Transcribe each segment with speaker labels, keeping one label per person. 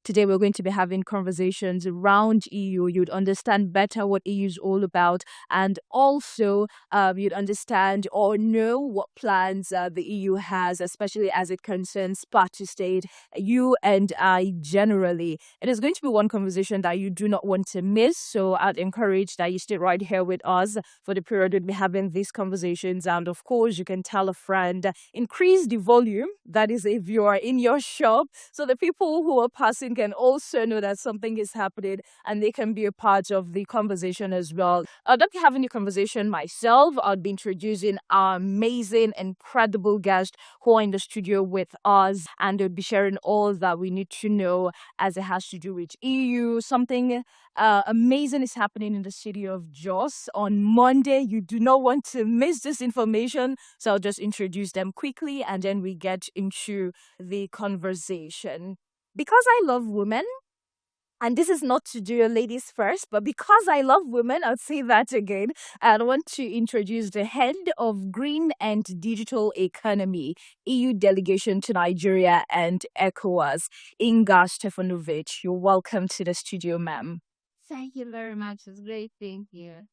Speaker 1: Today, we're going to be having conversations around EU. You'd understand better what EU is all about, and also you'd understand or know what plans the EU has, especially as it concerns Plateau State, you and I generally. It is going to be one conversation that you do not want to miss. So I'd encourage that you stay right here with us for the period we'll be having these conversations. And of course, you can tell a friend, increase the volume. That is, if you are in your shop, so the people who are passing can also know that something is happening and they can be a part of the conversation as well. I'll not be having the conversation myself. I'll be introducing our amazing, incredible guest who are in the studio with us, and they'll be sharing all that we need to know as it has to do with EU. Something amazing is happening in the city of Jos on Monday. You do not want to miss this information. So I'll just introduce them quickly and then we get into the conversation. Because I love women, and this is not to do ladies first, but because I love women, I'll say that again. I want to introduce the head of Green and Digital Economy, EU Delegation to Nigeria and ECOWAS, Inga Stefanovic. You're welcome to the studio, ma'am.
Speaker 2: Thank you very much. It's great being here.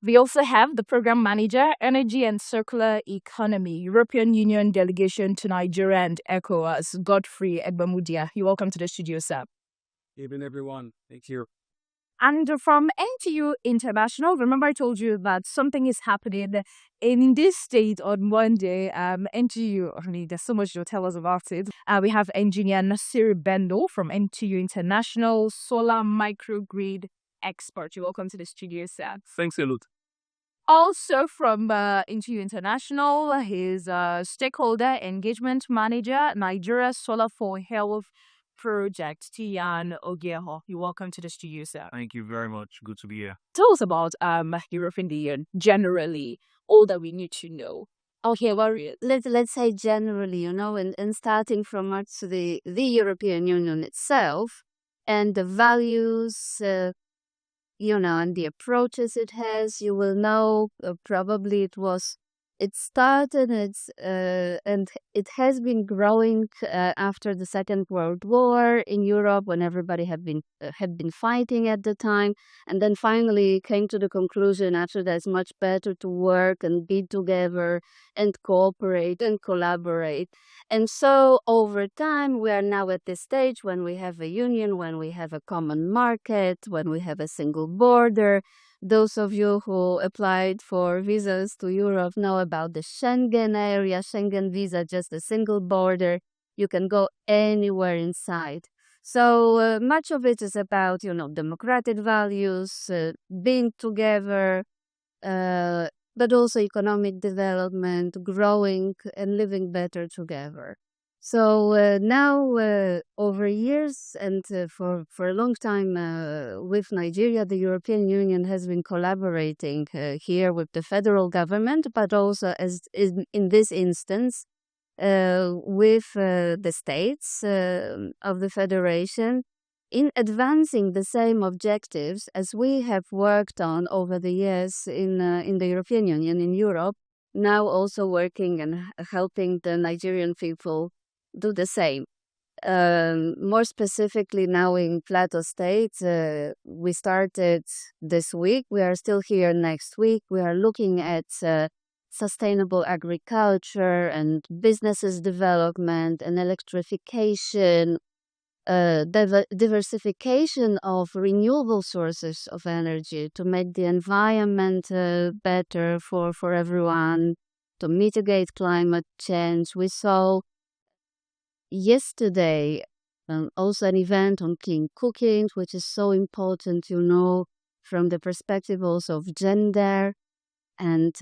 Speaker 1: We also have the Program Manager, Energy and Circular Economy, European Union Delegation to Nigeria and ECOWAS, Godfrey Egbamudia. You're welcome to the studio, sir.
Speaker 3: Evening, everyone. Thank you.
Speaker 1: And from NTU International, remember I told you that something is happening in this state on Monday. NTU, there's so much to tell us about it. We have engineer Nasir Bendo from NTU International, solar microgrid expert. You're welcome to the studio, sir.
Speaker 3: Thanks a lot.
Speaker 1: Also from NTU International, his stakeholder engagement manager, Nigeria Solar for Health Project, Tian Ogeho. You're welcome to the studio, sir.
Speaker 3: Thank you very much. Good to be here.
Speaker 1: Tell us about European Union generally, all that we need to know. Okay, well,
Speaker 2: Let's say generally, and starting from the European Union itself and the values, and the approaches it has. You will know probably it started and it has been growing after the Second World War in Europe, when everybody had been fighting at the time, and then finally came to the conclusion after that it's much better to work and be together and cooperate and collaborate. And so over time we are now at this stage when we have a union, when we have a common market, when we have a single border. Those of you who applied for visas to Europe know about the Schengen area, Schengen visa, just a single border. You can go anywhere inside. So much of it is about, democratic values, being together, but also economic development, growing and living better together. So now, over years and for a long time with Nigeria, the European Union has been collaborating here with the federal government, but also, as in this instance, with the states of the federation in advancing the same objectives as we have worked on over the years in the European Union, in Europe, now also working and helping the Nigerian people do the same. More specifically now in Plateau State, we started this week. We are still here next week. We are looking at sustainable agriculture and businesses development and electrification, diversification of renewable sources of energy to make the environment better for everyone, to mitigate climate change. We saw yesterday also an event on clean cooking, which is so important, from the perspective also of gender and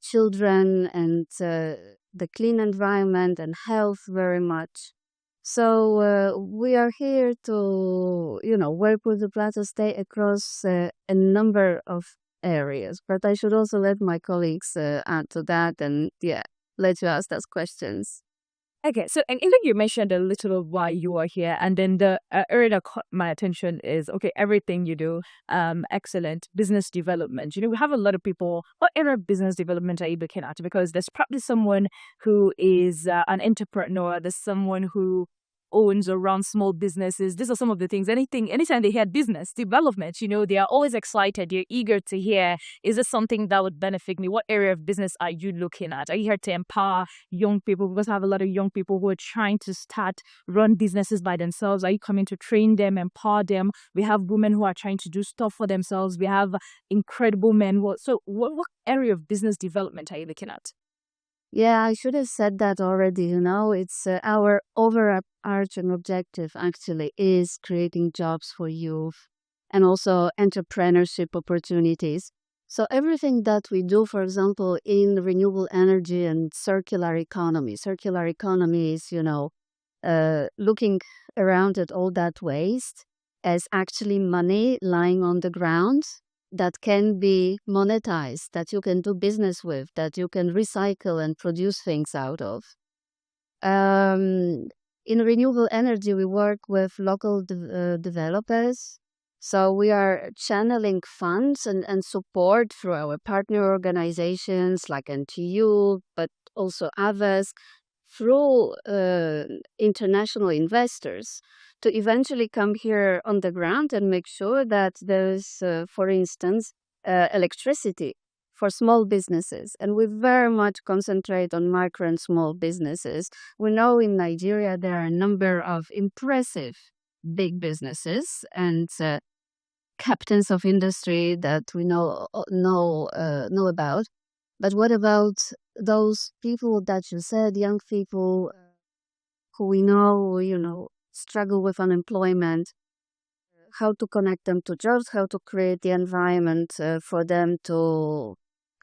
Speaker 2: children and the clean environment and health very much. So we are here to, work with the Plateau State across a number of areas. But I should also let my colleagues add to that and, let you ask us questions.
Speaker 1: Okay, so and I think you mentioned a little of why you are here, and then the area that caught my attention is, okay, everything you do, excellent business development. We have a lot of people. What area of business development are you looking at? Because there's probably someone who is an entrepreneur. There's someone who owns or runs small businesses, these are some of the things. Anytime they hear business development, they are always excited. They're eager to hear, is this something that would benefit me? What area of business are you looking at? Are you here to empower young people? Because I have a lot of young people who are trying to run businesses by themselves. Are you coming to train them, empower them? We have women who are trying to do stuff for themselves. We have incredible men. So what area of business development are you looking at?
Speaker 2: Yeah, I should have said that already. It's our overarching objective actually is creating jobs for youth and also entrepreneurship opportunities. So everything that we do, for example, in renewable energy and circular economy is, looking around at all that waste as actually money lying on the ground that can be monetized, that you can do business with, that you can recycle and produce things out of. In renewable energy, we work with local developers. So we are channeling funds and support through our partner organizations like NTU, but also others, through international investors to eventually come here on the ground and make sure that there's, for instance, electricity for small businesses. And we very much concentrate on micro and small businesses. We know in Nigeria there are a number of impressive big businesses and captains of industry that we know about. But what about those people that you said, young people who we know, struggle with unemployment? How to connect them to jobs, how to create the environment for them to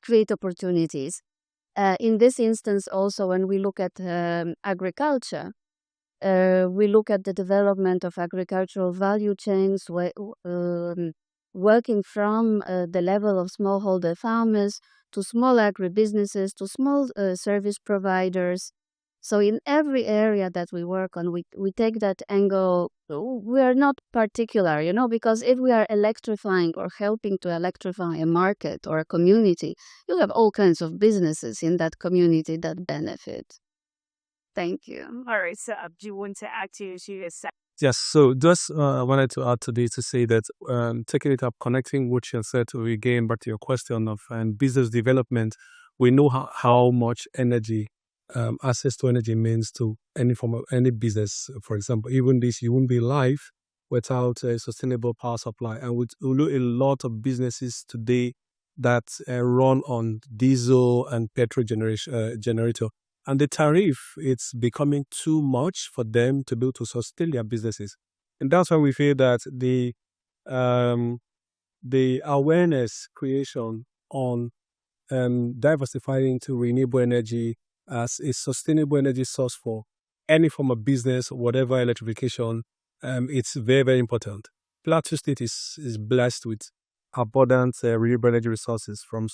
Speaker 2: create opportunities. In this instance also, when we look at agriculture, we look at the development of agricultural value chains, working from the level of smallholder farmers to small agribusinesses, to small service providers. So in every area that we work on, we take that angle. We are not particular, because if we are electrifying or helping to electrify a market or a community, you have all kinds of businesses in that community that benefit. Thank you.
Speaker 1: All right, so do you want to add to
Speaker 3: Yes, so just wanted to add to this to say that taking it up, connecting what you said to again back to your question of business development, we know how much energy, access to energy means to any form of any business. For example, even this, you wouldn't be live without a sustainable power supply. And we know a lot of businesses today that run on diesel and petrol generator. And the tariff, it's becoming too much for them to be able to sustain their businesses. And that's why we feel that the awareness creation on diversifying to renewable energy as a sustainable energy source for any form of business, whatever electrification, it's very, very important. Plateau State is blessed with abundant renewable energy resources, from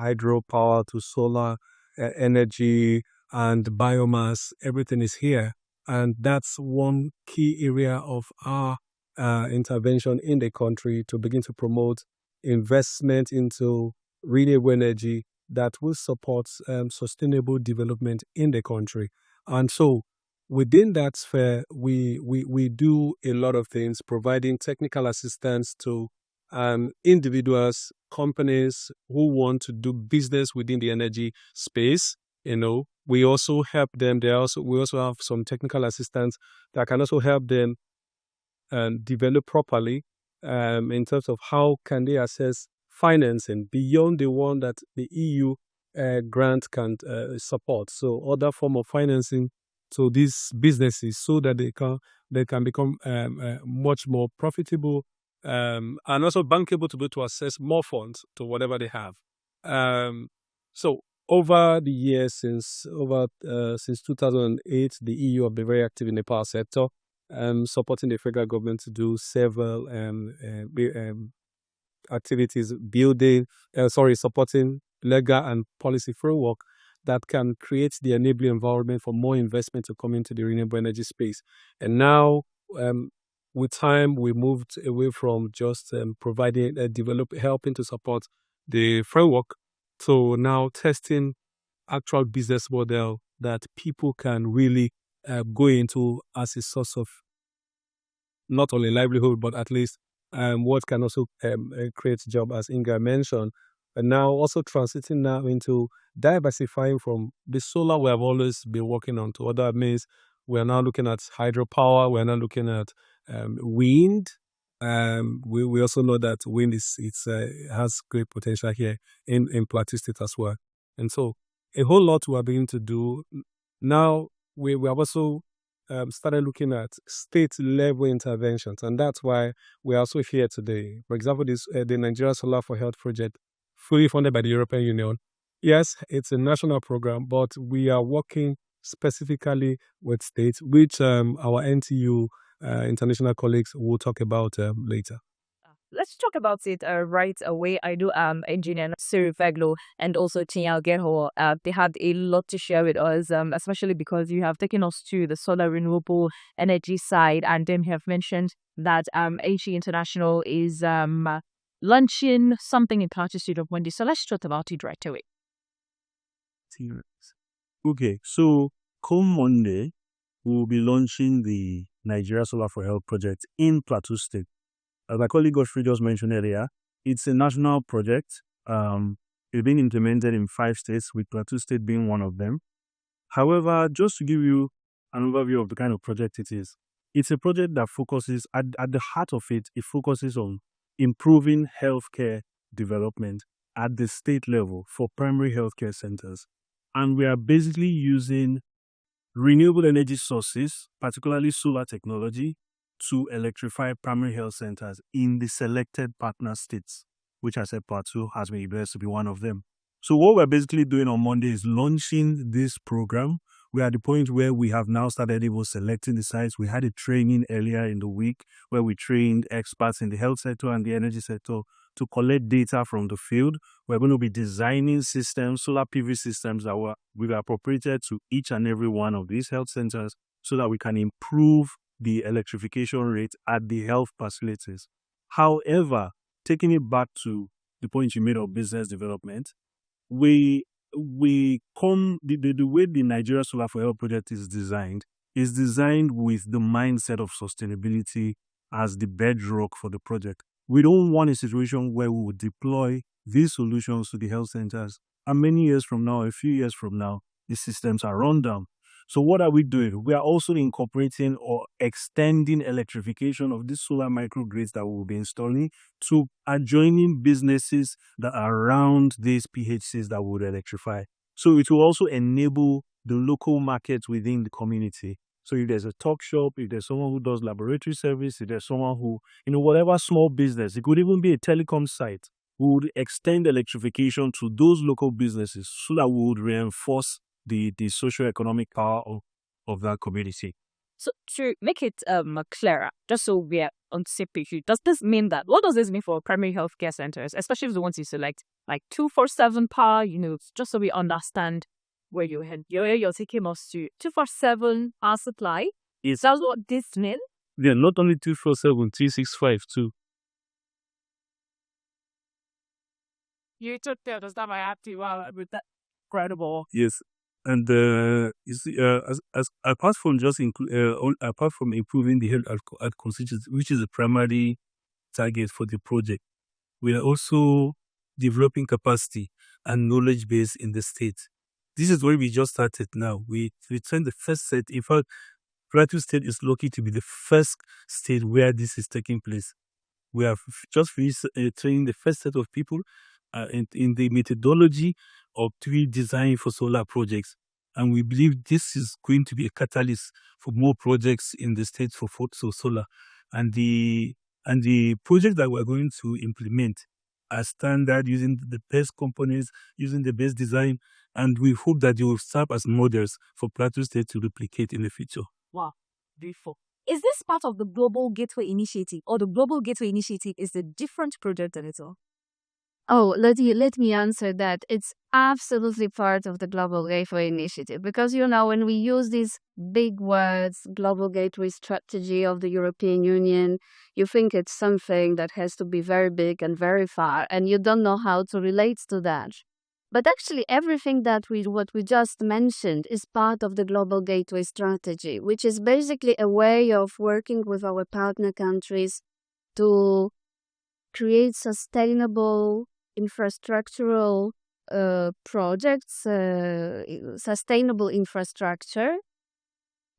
Speaker 3: hydropower to solar energy and biomass. Everything is here. And that's one key area of our intervention in the country to begin to promote investment into renewable energy that will support sustainable development in the country. And so within that sphere, we do a lot of things, providing technical assistance to individuals, companies who want to do business within the energy space. We also help them. We also have some technical assistance that can also help them develop properly in terms of how can they access financing beyond the one that the EU grant can support. So other form of financing to these businesses so that they can become much more profitable and also bankable to be able to access more funds to whatever they have. So over the years, since 2008, the EU have been very active in the power sector, supporting the federal government to do several activities, supporting legal and policy framework that can create the enabling environment for more investment to come into the renewable energy space. And now, with time, we moved away from just providing, helping to support the framework, to now testing actual business model that people can really go into as a source of not only livelihood, but at least what can also create job, as Inga mentioned. And now also transiting now into diversifying from the solar we have always been working on to other means. We're now looking at hydropower. We're now looking at wind. We also know that wind has great potential here in Plateau State as well. And so a whole lot we are beginning to do. Now we have also started looking at state-level interventions, and that's why we're also here today. For example, the Nigeria Solar for Health project, fully funded by the European Union. Yes, it's a national program, but we are working specifically with states, which our NTU international colleagues will talk about later.
Speaker 1: Let's talk about it right away. I do engineer Siri Veglo and also Tinyal Gerho. They had a lot to share with us, especially because you have taken us to the solar renewable energy side, and then you have mentioned that HE International is launching something in Plateau State of Wendy. So let's talk about it right away.
Speaker 4: Okay, so come Monday, we'll be launching the Nigeria Solar for Health project in Plateau State. As my colleague Godfrey just mentioned earlier, it's a national project. It's been implemented in 5 states, with Plateau State being one of them. However, just to give you an overview of the kind of project it is, it's a project that focuses, at the heart of it, it focuses on improving healthcare development at the state level for primary healthcare centers. And we are basically using renewable energy sources, particularly solar technology, to electrify primary health centers in the selected partner states, which I said Plateau has been blessed to be one of them. So what we're basically doing on Monday is launching this program. We're at the point where we have now started even selecting the sites. We had a training earlier in the week where we trained experts in the health sector and the energy sector to collect data from the field. We're going to be designing systems, solar PV systems that will be appropriated to each and every one of these health centers so that we can improve the electrification rate at the health facilities. However, taking it back to the point you made of business development, the way the Nigeria Solar for Health project is designed with the mindset of sustainability as the bedrock for the project. We don't want a situation where we would deploy these solutions to the health centers, and many years from now, a few years from now, the systems are run down. So what are we doing? We are also incorporating or extending electrification of these solar microgrids that we will be installing to adjoining businesses that are around these PHCs that we would electrify. So it will also enable the local markets within the community. So if there's a talk shop, if there's someone who does laboratory service, if there's someone who, whatever small business, it could even be a telecom site, we would extend electrification to those local businesses so that we would reinforce the socio-economic power of that community.
Speaker 1: So to make it clearer, just so we're on the same page, what does this mean for primary healthcare centers, especially the ones you select, like 247 power, just so we understand where you're heading. You're taking us to 247 power supply.
Speaker 4: Yes.
Speaker 1: That's what this means?
Speaker 4: Yeah, not only 247, 365 too.
Speaker 1: You took that, does that my app to with that incredible?
Speaker 4: Yes. And as apart from apart from improving the health at constituency, which is the primary target for the project, we are also developing capacity and knowledge base in the state. This is where we just started now. We trained the first set. In fact, Plateau State is lucky to be the first state where this is taking place. We have just finished training the first set of people in the methodology of tree design for solar projects. And we believe this is going to be a catalyst for more projects in the state for solar. And the project that we're going to implement are standard, using the best components, using the best design, and we hope that they will serve as models for Plateau State to replicate in the future.
Speaker 1: Wow, beautiful. Is this part of the Global Gateway Initiative, or the Global Gateway Initiative is a different project than it all?
Speaker 2: Oh, let me answer that. It's absolutely part of the Global Gateway Initiative because, when we use these big words, Global Gateway Strategy of the European Union, you think it's something that has to be very big and very far, and you don't know how to relate to that. But actually, everything what we just mentioned is part of the Global Gateway Strategy, which is basically a way of working with our partner countries to create sustainable infrastructural projects, sustainable infrastructure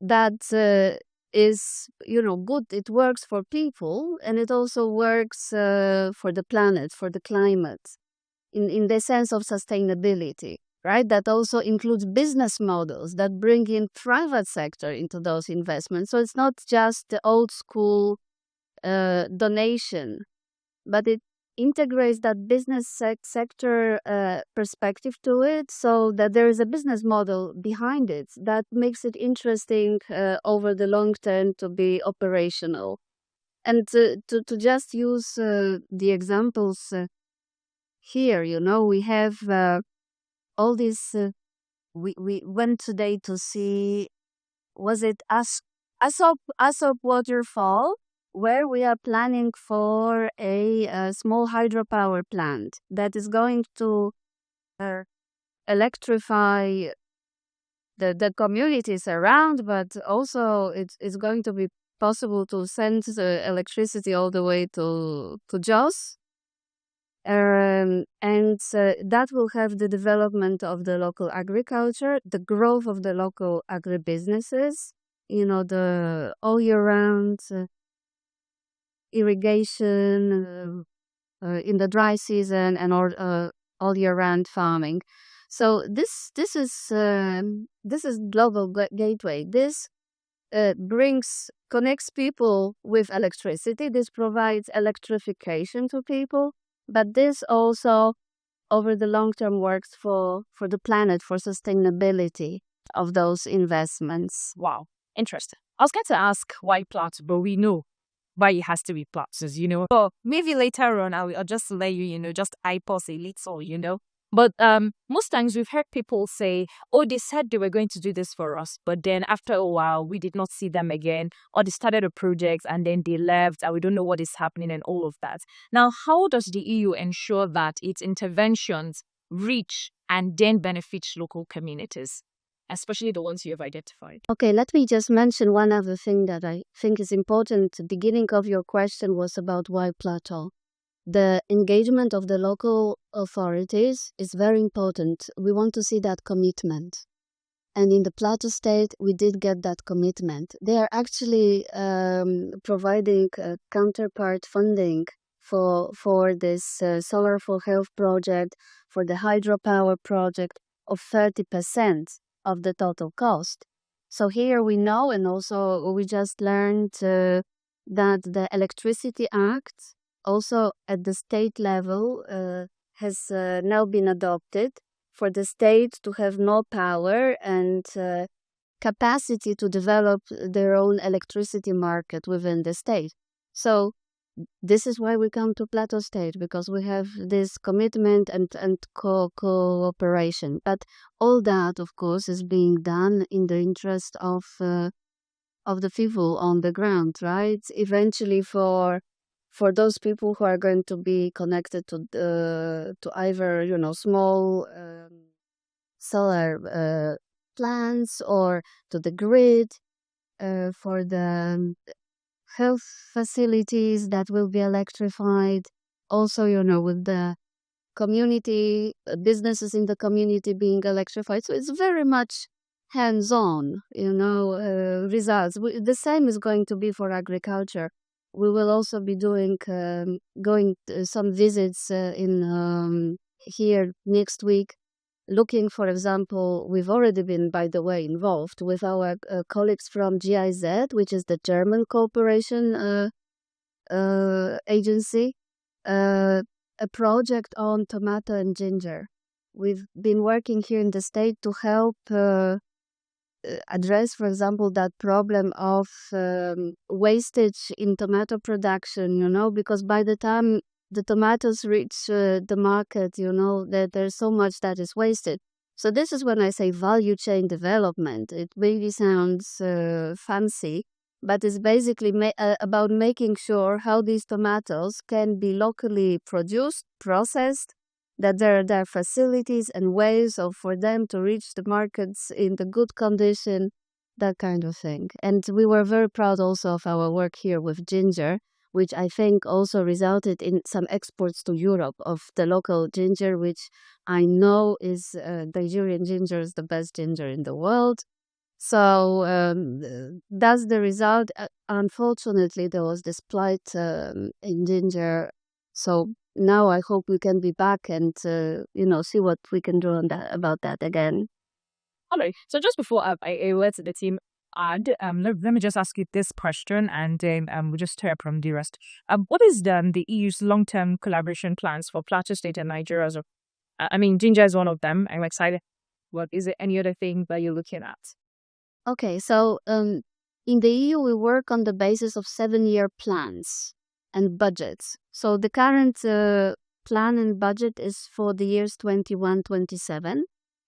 Speaker 2: that is, good. It works for people, and it also works for the planet, for the climate, in the sense of sustainability, right? That also includes business models that bring in private sector into those investments. So it's not just the old school donation, but it integrates that business sector perspective to it, so that there is a business model behind it that makes it interesting over the long term to be operational. And to just use the examples here, we have all these. We went today to see, was it Asop waterfall, where we are planning for a small hydropower plant that is going to electrify the communities around, but also it's going to be possible to send the electricity all the way to Jos. And that will have the development of the local agriculture, the growth of the local agribusinesses, the all year round irrigation in the dry season, and all year round farming. So this is global gateway. This connects people with electricity. This provides electrification to people, but this also over the long term works for the planet, for sustainability of those investments.
Speaker 1: Wow, interesting. I was going to ask why Plateau, but we know why it has to be Plateaus, But maybe later on, I'll just let you, just pause a little, But most times we've heard people say, oh, they said they were going to do this for us, but then after a while, we did not see them again, or they started a project and then they left, and we don't know what is happening and all of that. Now, how does the EU ensure that its interventions reach and then benefit local communities, especially the ones you have identified?
Speaker 2: Okay, let me just mention one other thing that I think is important. The beginning of your question was about why Plateau. The engagement of the local authorities is very important. We want to see that commitment. And in the Plateau State, we did get that commitment. They are actually providing counterpart funding for this Solar for Health project, for the hydropower project of 30% of the total cost. So here we know, and also we just learned that the Electricity Act, also at the state level, has now been adopted for the state to have more power and capacity to develop their own electricity market within the state. So this is why we come to Plateau State, because we have this commitment and cooperation. But all that, of course, is being done in the interest of the people on the ground, right? Eventually, for those people who are going to be connected to either small solar plants or to the grid, for the health facilities that will be electrified, also with the community businesses in the community being electrified. So it's very much hands-on, results. The same is going to be for agriculture. We will also be going some visits in here next week, looking, for example, we've already been, by the way, involved with our colleagues from GIZ, which is the German cooperation agency, a project on tomato and ginger. We've been working here in the state to help address, for example, that problem of wastage in tomato production, because by the time the tomatoes reach the market, that there's so much that is wasted. So this is when I say value chain development. It maybe sounds fancy, but it's basically about making sure how these tomatoes can be locally produced, processed, that there are facilities and ways for them to reach the markets in the good condition, that kind of thing. And we were very proud also of our work here with ginger, which I think also resulted in some exports to Europe of the local ginger, which I know is Nigerian ginger is the best ginger in the world. So that's the result. Unfortunately, there was this plight in ginger. So now I hope we can be back and see what we can do on that about that again.
Speaker 1: All right. So just before I let the team add, let me just ask you this question, and then we'll just hear from the rest. What is the EU's long-term collaboration plans for Plateau State and Nigeria? So, I mean, ginger is one of them. I'm excited. What is there any other thing that you're looking at?
Speaker 2: Okay, so in the EU, we work on the basis of 7-year plans and budgets. So the current plan and budget is for the years 21-27,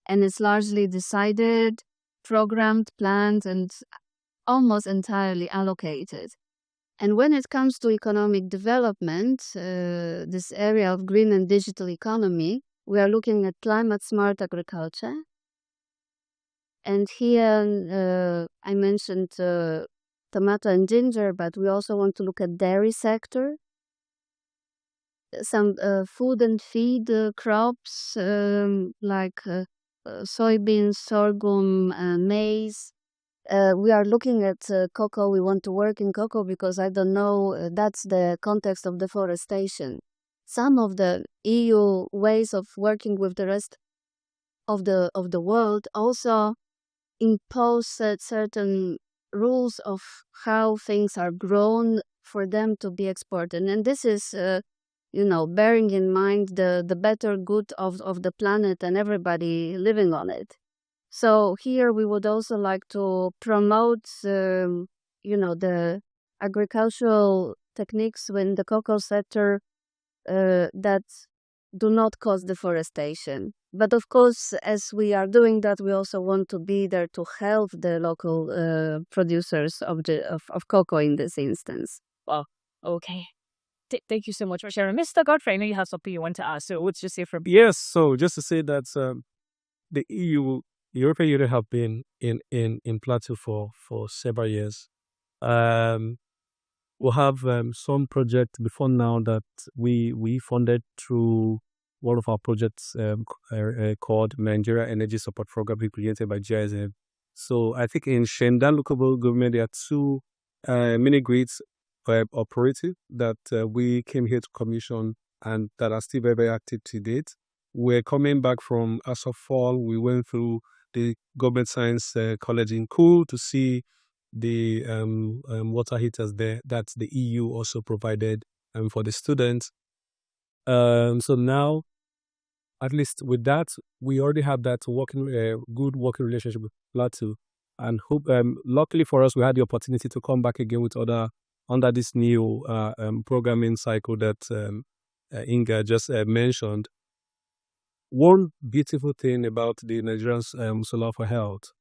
Speaker 2: and it's largely decided, programmed, planned, and almost entirely allocated. And when it comes to economic development, this area of green and digital economy, we are looking at climate-smart agriculture. And here I mentioned tomato and ginger, but we also want to look at dairy sector, some food and feed crops like soybeans, sorghum, maize. We are looking at cocoa. We want to work in cocoa because I don't know, that's the context of deforestation. Some of the EU ways of working with the rest of the world also impose certain rules of how things are grown for them to be exported. And this is, bearing in mind the better good of the planet and everybody living on it. So here we would also like to promote, the agricultural techniques in the cocoa sector that do not cause deforestation. But of course, as we are doing that, we also want to be there to help the local producers of cocoa in this instance.
Speaker 1: Well, okay. Thank you so much for sharing. Mr. Godfrey, I know you have something you want to ask, so what's just say from
Speaker 3: Yes, so just to say that the European Union have been in Plateau for several years. We'll have some project before now that we funded through one of our projects called Nigeria Energy Support Program created by GISM. So I think in Shendan local government there are 2 mini grids operative that we came here to commission and that are still very, very active to date. We're coming back from as of fall. We went through the Government Science College in Cool to see the water heaters there that the EU also provided for the students. So now, at least with that, we already have that good working relationship with Plateau, and hope. Luckily for us, we had the opportunity to come back again with under this new programming cycle that Inga just mentioned. One beautiful thing about the Nigerian Solar for Health,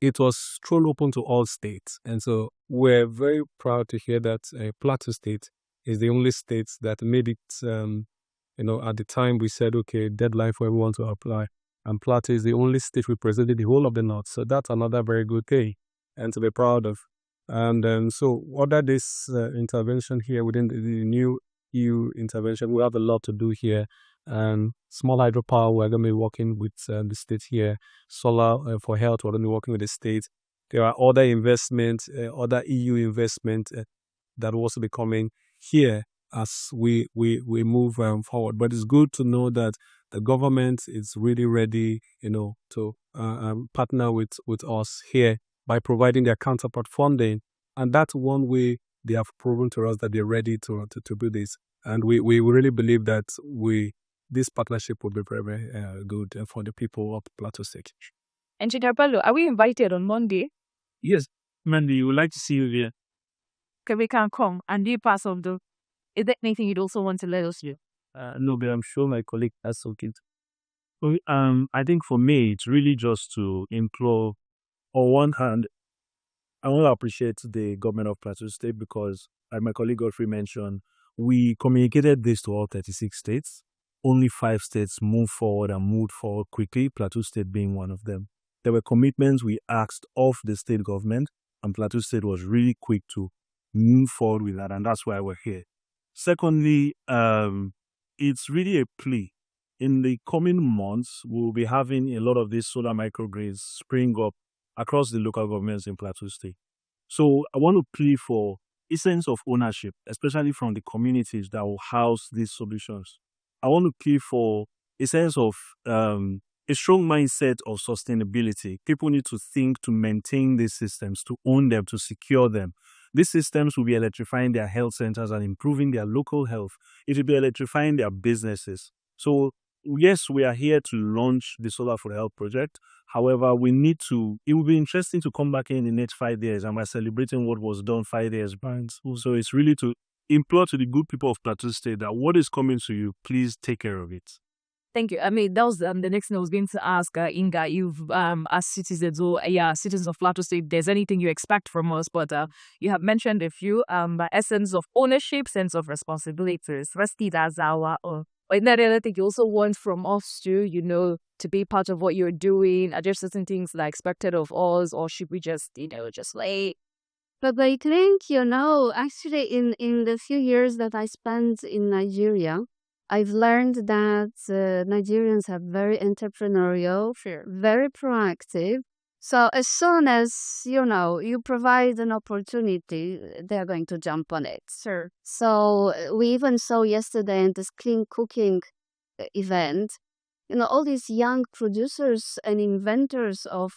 Speaker 3: it was thrown open to all states, and so we're very proud to hear that Plateau State is the only state that made it. At the time we said, okay, deadline for everyone to apply, and Plateau is the only state representing the whole of the North. So that's another very good thing, and to be proud of. And so under this intervention here within the new EU intervention, we have a lot to do here. And small hydropower, we're going to be working with the state here. Solar for health, we're going to be working with the state. There are other investments, other EU investment that will also be coming here as we move forward. But it's good to know that the government is really ready, to partner with us here by providing their counterpart funding. And that's one way they have proven to us that they're ready to do this. And we really believe that this partnership will be very, very good for the people of Plateau State.
Speaker 1: Engineer Bello, are we invited on Monday?
Speaker 4: Yes, Monday, we would like to see you here.
Speaker 1: Okay, we can come and be part of the. Is there anything you'd also want to let us do?
Speaker 4: No, but I'm sure my colleague has something. I think for me, it's really just to implore. On one hand, I want to appreciate the government of Plateau State because, like my colleague Godfrey mentioned, we communicated this to all 36 states. only 5 states moved forward and moved forward quickly, Plateau State being one of them. There were commitments we asked of the state government, and Plateau State was really quick to move forward with that, and that's why we're here. Secondly, it's really a plea. In the coming months, we'll be having a lot of these solar microgrids spring up across the local governments in Plateau State. So I want to plea for a sense of ownership, especially from the communities that will house these solutions. I want to plea for a sense of a strong mindset of sustainability. People need to think to maintain these systems, to own them, to secure them. These systems will be electrifying their health centers and improving their local health. It will be electrifying their businesses. So yes, we are here to launch the Solar for Health project. However, it will be interesting to come back in the next 5 years and we're celebrating what was done 5 years back. So it's really to implore to the good people of Plateau State that what is coming to you, please take care of it.
Speaker 1: Thank you. I mean, that was the next thing I was going to ask, Inga. You've, as citizens, citizens of Plateau State, there's anything you expect from us, but you have mentioned a few, essence of ownership, sense of responsibilities. Firstly, that's our but in that I think you also want from us to be part of what you're doing. Are there certain things that are expected of us, or should we just, just like?
Speaker 2: But I think, actually in the few years that I spent in Nigeria, I've learned that Nigerians are very entrepreneurial, very proactive. So as soon as, you provide an opportunity, they're going to jump on it.
Speaker 1: Sure.
Speaker 2: So we even saw yesterday in this clean cooking event, all these young producers and inventors of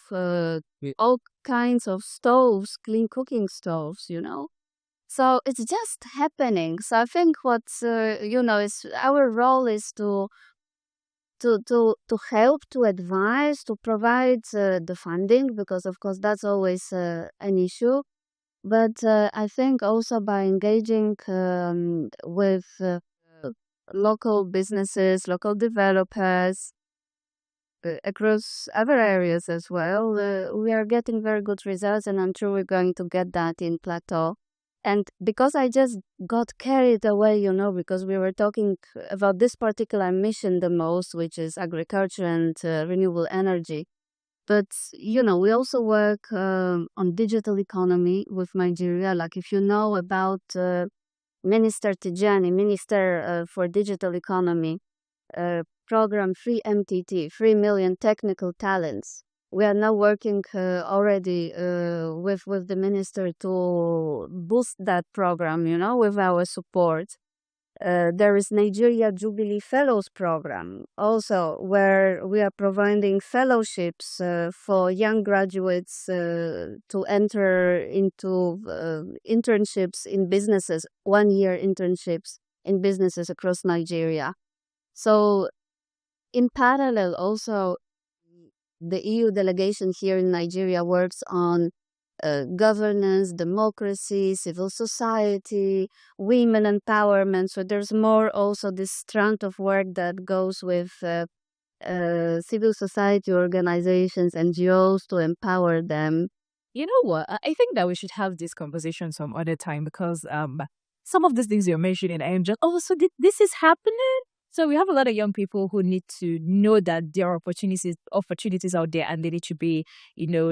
Speaker 2: all kinds of stoves, clean cooking stoves, So it's just happening. So I think is our role is to help, to advise, to provide the funding, because of course that's always an issue. But I think also by engaging with local businesses, local developers across other areas as well, we are getting very good results, and I'm sure we're going to get that in Plateau. And because I just got carried away, because we were talking about this particular mission the most, which is agriculture and renewable energy. But, we also work on digital economy with Nigeria. Like if you know about Minister Tijani, Minister for Digital Economy, program 3MTT, 3 million technical talents. We are now working already with the minister to boost that program, with our support. There is Nigeria Jubilee Fellows program also, where we are providing fellowships for young graduates to enter into internships in businesses, 1-year internships in businesses across Nigeria. So in parallel also, the EU delegation here in Nigeria works on governance, democracy, civil society, women empowerment. So there's more also this strand of work that goes with civil society organizations, NGOs, to empower them.
Speaker 1: You know what? I think that we should have this conversation some other time, because some of these things you're mentioning, I am just, so this is happening? So we have a lot of young people who need to know that there are opportunities out there, and they need to be,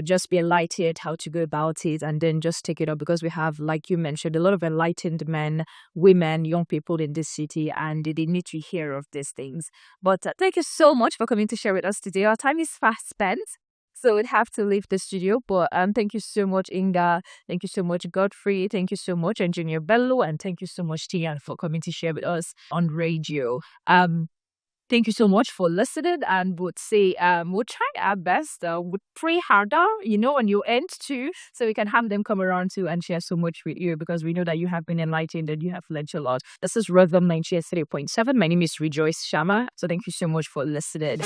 Speaker 1: just be enlightened how to go about it, and then just take it up, because we have, like you mentioned, a lot of enlightened men, women, young people in this city, and they need to hear of these things. But thank you so much for coming to share with us today. Our time is fast spent, so we'd have to leave the studio. But thank you so much, Inga. Thank you so much, Godfrey. Thank you so much, Engineer Bello. And thank you so much, Tian, for coming to share with us on radio. Thank you so much for listening, and would say we'll try our best. Would pray harder, on your end too, so we can have them come around too and share so much with you, because we know that you have been enlightened and you have learned a lot. This is Rhythm 93.7. My name is Rejoice Shama. So thank you so much for listening.